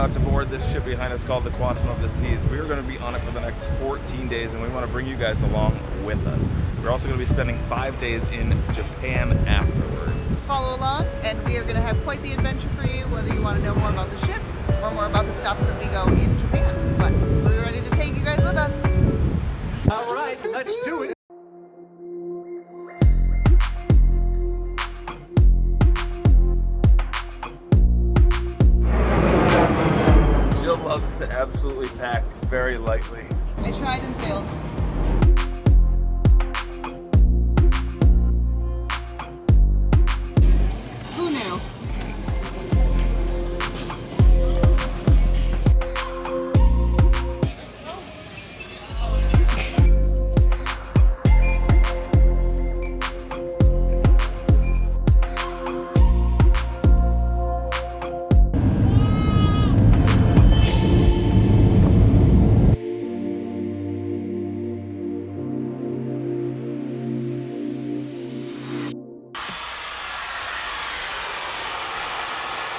about to board this ship behind us called the Quantum of the Seas. We're going to be on it for the next 14 days, and we want to bring you guys along with us. We're also going to be spending 5 days in Japan afterwards. Follow along, and we are going to have quite the adventure for you, whether you want to know more about the ship or more about the stops that we go in Japan. But we're ready to take you guys with us. All right, let's do it. Jill loves to absolutely pack very lightly. I tried and failed. Who knew?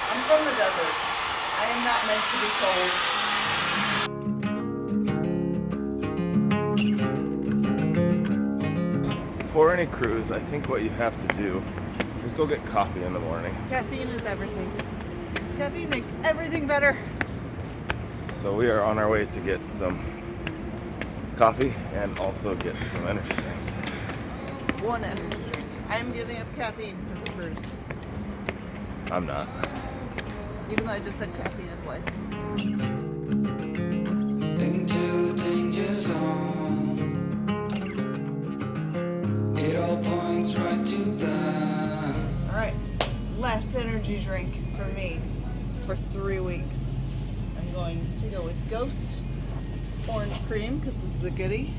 I'm from the desert. I am not meant to be cold. For any cruise, I think what you have to do is go get coffee in the morning. Caffeine is everything. Caffeine makes everything better. So we are on our way to get some coffee and also get some energy drinks. One energy drink. I am giving up caffeine for the cruise. I'm not. Even though I just said caffeine is life. Into the danger zone. It all points right to that. Alright, last energy drink for me for 3 weeks. I'm going to go with Ghost Orange Cream because this is a goodie.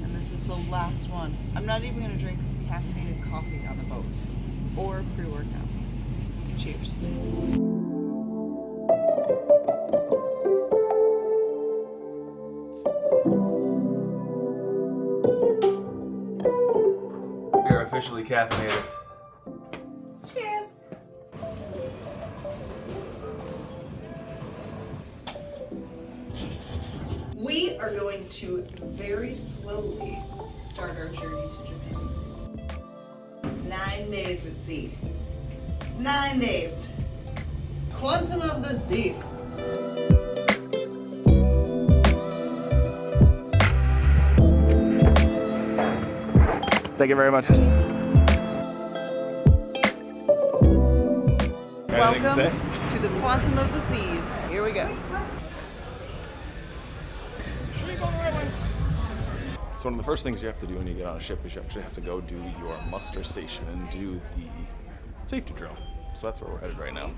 And this is the last one. I'm not even going to drink caffeinated coffee on the boat or pre-workout. Cheers. We are officially caffeinated. Cheers. We are going to very slowly start our journey to Japan. 9 days at sea. 9 days. Quantum of the Seas. Thank you very much. Welcome to the Quantum of the Seas. Here we go. So one of the first things you have to do when you get on a ship is you actually have to go do your muster station and do the safety drill. So that's where we're headed right now.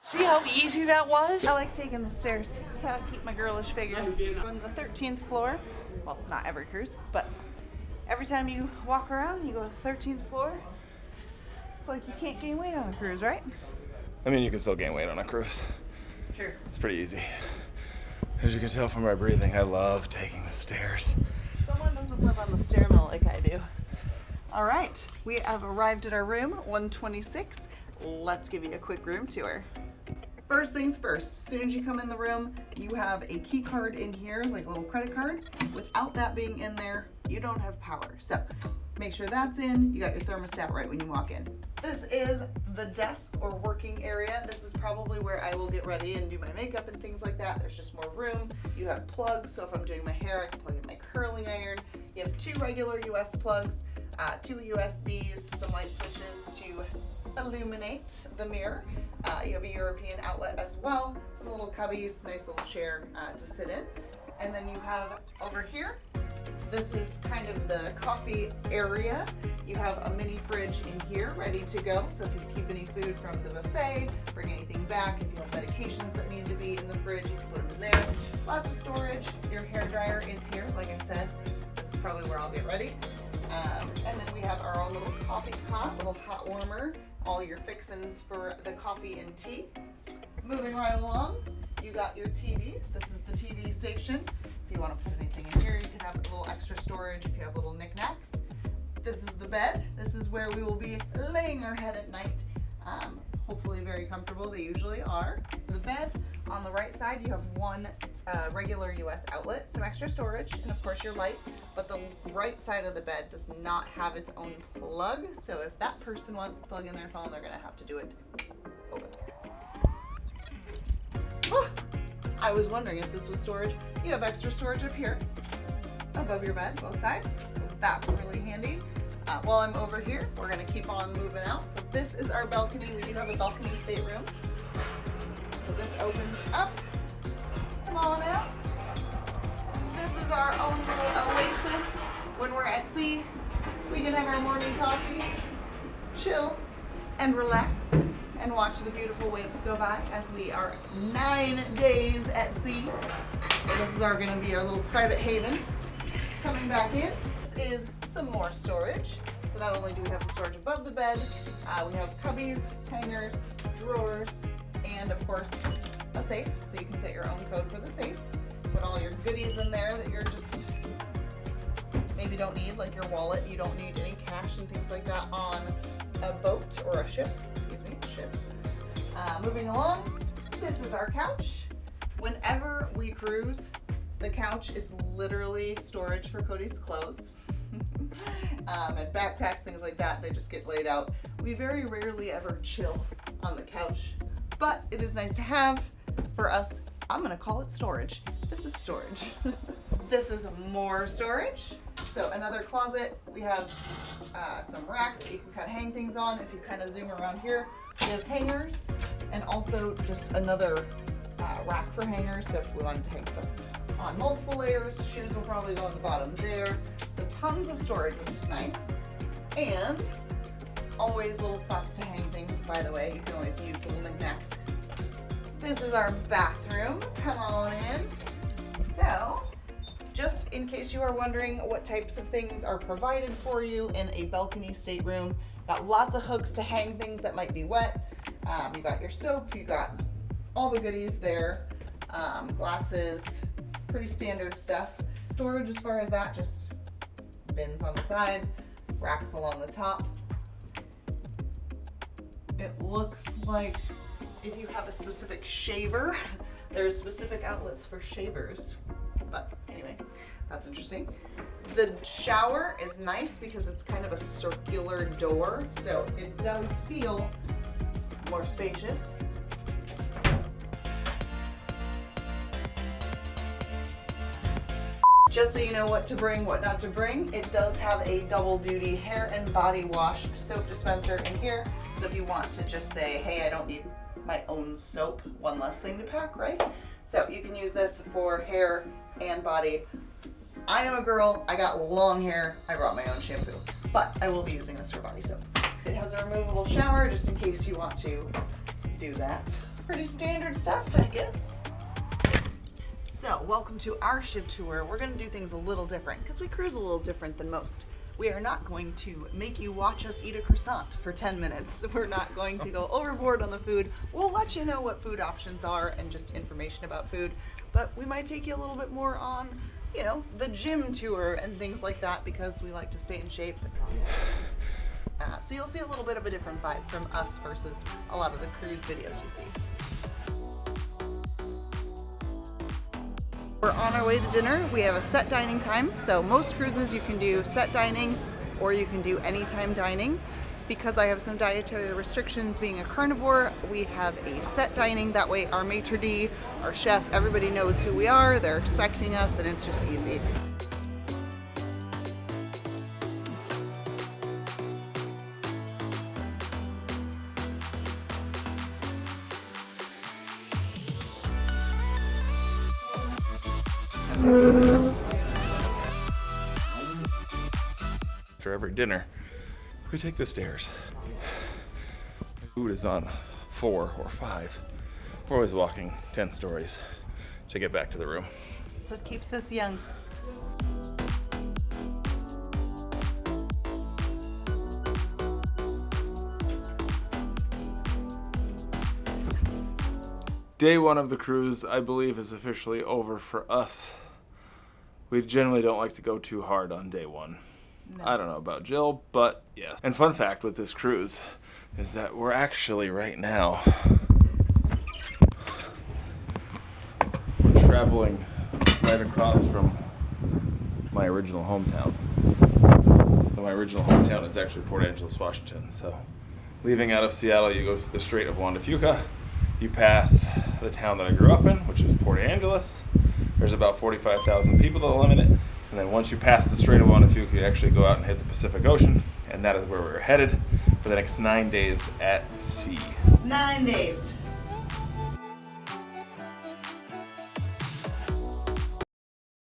See how easy that was? I like taking the stairs to keep my girlish figure. On the 13th floor, well, not every cruise, but every time you walk around, you go to the 13th floor. It's like you can't gain weight on a cruise, right? I mean, you can still gain weight on a cruise. Sure. It's pretty easy. As you can tell from my breathing, I love taking the stairs. Someone doesn't live on the stair mill like I do. All right, we have arrived at our room, 126. Let's give you a quick room tour. First things first, as soon as you come in the room, you have a key card in here, like a little credit card. Without that being in there, you don't have power. So make sure that's in. You got your thermostat right when you walk in. This is the desk or working area. This is probably where I will get ready and do my makeup and things like that. There's just more room. You have plugs, so if I'm doing my hair, I can plug in my curling iron. You have 2 regular US plugs, 2 USBs, some light switches to illuminate the mirror. You have a European outlet as well, some little cubbies, nice little chair to sit in. And then you have over here, this is kind of the coffee area. You have a mini fridge in here ready to go. So if you keep any food from the buffet, bring anything back. If you have medications that need to be in the fridge, you can put them in there. Lots of storage. Your hair dryer is here, like I said. This is probably where I'll get ready. And then we have our own little coffee pot, little hot warmer, all your fixins for the coffee and tea. Moving right along, you got your TV. This is the TV station. If you want to put anything in here, you can have a little extra storage if you have little knickknacks. This is the bed. This is where we will be laying our head at night. very comfortable. They usually are. The bed, on the right side, you have one regular US outlet, some extra storage, and of course your light. But the right side of the bed does not have its own plug. So if that person wants to plug in their phone, they're gonna have to do it over there. Oh, I was wondering if this was storage. You have extra storage up here above your bed, both sides. So that's really handy. While I'm over here, we're gonna keep on moving out. So this is our balcony. We do have a balcony stateroom. So this opens up. Come on out. This is our own little oasis. When we're at sea, we can have our morning coffee, chill, and relax, and watch the beautiful waves go by as we are 9 days at sea. So this is gonna be our little private haven. Coming back in, this is some more storage. So not only do we have the storage above the bed, we have cubbies, hangers, drawers, and of course a safe. So you can set your own code for the safe. Put all your goodies in there that you're just maybe don't need, like your wallet. You don't need any cash and things like that on a boat or a ship. Ship. Moving along, this is our couch. Whenever we cruise, the couch is literally storage for Cody's clothes. And backpacks, things like that, they just get laid out. We very rarely ever chill on the couch, but it is nice to have. For us, I'm gonna call it storage. This is storage. This is more storage. So another closet. We have some racks that you can kind of hang things on. If you kind of zoom around here, we have hangers, and also just another rack for hangers. So if we wanted to hang stuff on multiple layers, shoes will probably go on the bottom there. So tons of storage, which is nice. And always little spots to hang things. By the way, you can always use little knickknacks. This is our bathroom. Come on in. So, just in case you are wondering what types of things are provided for you in a balcony stateroom, got lots of hooks to hang things that might be wet. You got your soap, you got all the goodies there, glasses, pretty standard stuff. Storage as far as that, just bins on the side, racks along the top. It looks like if you have a specific shaver, there's specific outlets for shavers. But anyway, that's interesting. The shower is nice because it's kind of a circular door, so it does feel more spacious. Just so you know what to bring, what not to bring, it does have a double duty hair and body wash soap dispenser in here. So if you want to just say, hey, I don't need my own soap, one less thing to pack, right? So you can use this for hair and body. I am a girl, I got long hair, I brought my own shampoo, but I will be using this for body soap. It has a removable shower just in case you want to do that. Pretty standard stuff, I guess. So, welcome to our ship tour. We're gonna do things a little different because we cruise a little different than most. We are not going to make you watch us eat a croissant for 10 minutes. We're not going to go overboard on the food. We'll let you know what food options are and just information about food, but we might take you a little bit more on, you know, the gym tour and things like that because we like to stay in shape. So you'll see a little bit of a different vibe from us versus a lot of the cruise videos you see. We're on our way to dinner. We have a set dining time. So most cruises you can do set dining or you can do anytime dining. Because I have some dietary restrictions being a carnivore, we have a set dining. That way our maitre d', our chef, everybody knows who we are. They're expecting us and it's just easy. After every dinner, we take the stairs. Food is on 4 or 5. We're always walking 10 stories to get back to the room. That's what keeps us young. Day 1 of the cruise, I believe, is officially over for us. We generally don't like to go too hard on day 1. No. I don't know about Jill, but yes. And fun fact with this cruise, is that we're actually right now we're traveling right across from my original hometown. So my original hometown is actually Port Angeles, Washington. So leaving out of Seattle, you go to the Strait of Juan de Fuca. You pass the town that I grew up in, which is Port Angeles. There's about 45,000 people that live in it. And then once you pass the Strait of Juan de Fuca, you actually go out and hit the Pacific Ocean. And that is where we're headed for the next 9 days at sea. 9 days.